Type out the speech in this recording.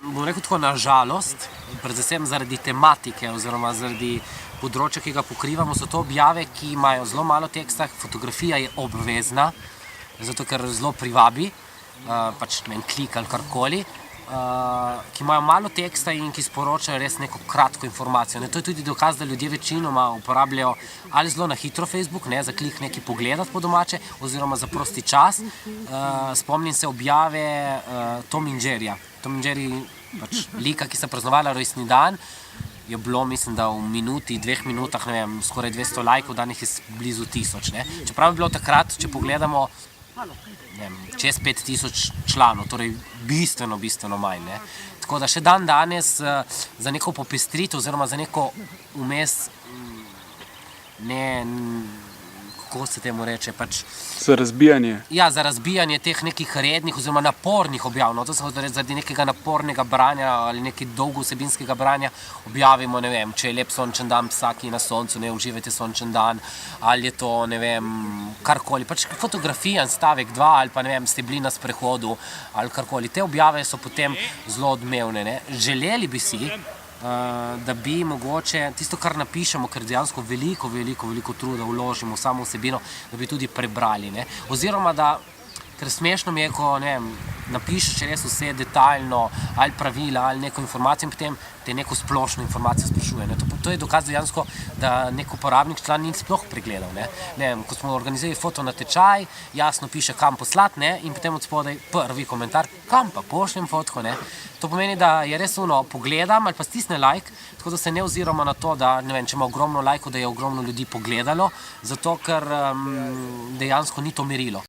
Bom rekel tako, na žalost, predvsem zaradi tematike oziroma zaradi področja, ki ga pokrivamo, so to objave, ki imajo zelo malo teksta, fotografija je obvezna, zato ker zelo privabi, pač ne vem, klik ali karkoli, ki imajo malo teksta in ki sporočajo res neko kratko informacijo. To je tudi dokaz, da ljudje večinoma uporabljajo ali zelo na hitro Facebook, za klik nekaj pogledati po domače, oziroma za prosti čas. Spomnim se objave Tom in Jerryja. Tom in Jerry, pač lika, ki sta praznovala rojstni dan, je bilo, mislim, da v minuti, 2 minutah, ne vem, skoraj 200 lajkov, danes je blizu 1000. Čeprav je bilo takrat, če pogledamo, čez 5000 članov, torej bistveno manj. Tako da še dan danes za neko popestritev oziroma za neko vmes, kako se temu reče, pač... Za razbijanje. Ja, za razbijanje teh nekih rednih oziroma napornih objav. To se hoče reči, zaradi nekega napornega branja ali nekaj dolgo vsebinskega branja objavimo, ne vem, če je lep sončen dan, vsaki na soncu, ne uživajte sončen dan, ali je to, ne vem, karkoli. Pač fotografija, stavek 2 ali pa, ne vem, ste bili na sprehodu ali karkoli. Te objave so potem zelo odmevne. Želeli bi si, da bi mogoče tisto, kar napišemo, ker dejansko veliko truda vložimo v samo vsebino, da bi tudi prebrali. Oziroma, da, ker smešno mi je, ko napišeš res vse detaljno, ali pravila, ali neko informacijo, in potem te neko splošno informacijo sprašuje. To je dokaz dejansko, da nek uporabnik član ni sploh pregledal. Ko smo organizirali fotonatečaj, jasno piše, kam poslati, in potem od spodaj prvi komentar, kam pa pošljem fotko. To pomeni, da je res pogledam ali pa stisne like, tako da se ne oziramo na to, da če ima ogromno lajkov, da je ogromno ljudi pogledalo, zato ker dejansko ni to merilo.